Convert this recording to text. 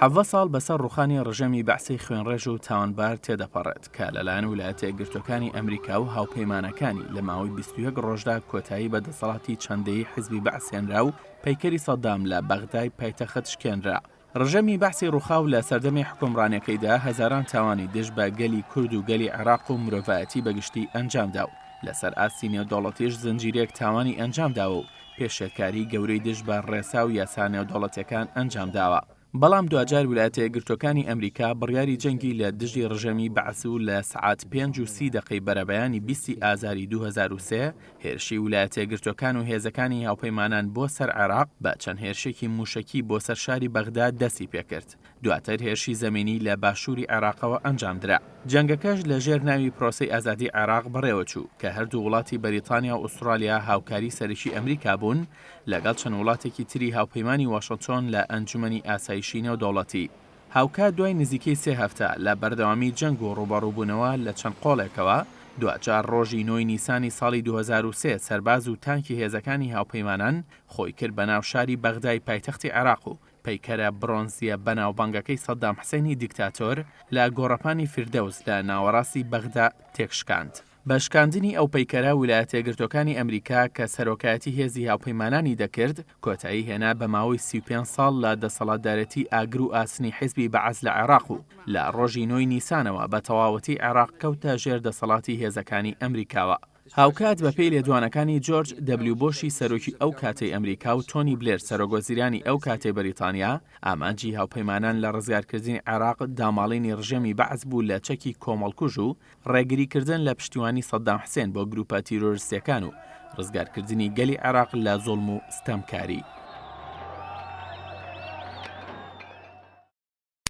حەڤە ساڵ بەسەر ڕوخانی ڕژەمی بەعسی خوێنڕێژ و تاوانبار تێدەپەڕێت کە لەلایەن ویلایەتە یەکگرتووەکانی ئەمریکا و هاوپەیمانەکانی لە ماوەی 21 ڕۆژدا کۆتایی بەدەسەڵاتی چەندەیی حیزبی بەعسێنرا و پەیکەری سەدام لە بەغدای پایتەخت شکێنرا. ڕژەمی بەعسی ڕووخاو لە سەردەمی حکومڕانەکەیدا هەزاران تاوانی دژ بە گەلی کورد و گەلی عێراق و مرۆڤایەتی بەگشتی ئەنجامدا و لەسەر ئاستی نێودەوڵەتیش زنجیرەیەک تاوانی ئەنجامداوە و پێشێرکاری گەورەی دژ بە ڕێسا و یاسا نێودەوڵەتیەکان ئەنجامداوە. بەڵام دوجار ویلایەتە یەکگرتووەکانی ئەمریکا بڕیاری جەنگی لە دژی ڕژەمی بەعس و لە سعات 5:30 بەرەبەیانی 20 ئازاری 2003 هێرشی ویلایەتە یەکگرتووەکان و هێزەکانی هاوپەیمانان بۆ سەر عێراق بە چەند هێرشێکی موشەکی بۆ سەر شاری بەغدا دەستی پێکرد. دواتر هێرشی زەمینی لە باشووری عێراقەوە ئەنجامدرا. جەنگەکەش لە ژێر ناوی پرۆسەی ئازادی عێراق بەڕێوە چوو کە هەردوو وڵاتی بەریتانیا و ئوسترالیا هاوکاری سەرەکی ئەمریکا بوون لەگەڵ چەند وڵاتێکی تری هاوپەیمانی واشنتن لە ئەنجومەنی ئاسایشی نێودەوڵەتی. هاوکات دوای نزیکەی 3 هەفتە لە بەردەوامی جەنگ و ڕوبەڕووبوونەوە لە چەند قۆڵێکەوە دوجار ڕۆژی 9 نیسانی ساڵی 2003 سەرباز و تانکی هێزەکانی هاوپەیمانان خۆی کرد بە ناو شاری بەغدای پایتەختی عێراق و پەیکەرە برۆنزیە بەناوبانگەکەی سەدام حوسێنی دیکتاتۆر لە گۆڕەپانی فیردەوس لە ناوەڕاستی بەغدا تێکشکاند. بە شکاندنی ئەو پەیکەرە ویلایەتە یەکگرتووەکانی ئەمریکا کە سەرۆکایەتی هێزی هاوپەیمانانی دەکرد کۆتایی هێنا بە ماوەی 35 ساڵ لە دەسەڵاتدارەتی ئاگر و ئاسنی حیزبی بەعس لە عێراق و لە ڕۆژی 9 نیسانەوە بە تەواوەتی عێراق کەوتە ژێر دەسەڵاتی هێزەکانی ئەمریکاوە. هاوکات بە پێی لێدوانەکانی جۆرج دەبلیو بۆشی سەرۆکی ئەو کاتەی ئەمریکا و تۆنی بلێر سەرۆکوەزیرانی ئەو کاتەی بەریتانیا ئامانجی هاوپەیمانان لە ڕزگارکردنی عێراق داماڵینی ڕژەمی بەعس بوو لە چەکی کۆمەڵکوژ و ڕێگریکردن لە پشتیوانی سەدام حوسێن بۆ گروپە تیرۆریستیەکان و ڕزگارکردنی گەلی عێراق لە زوڵم و ستەمکاری.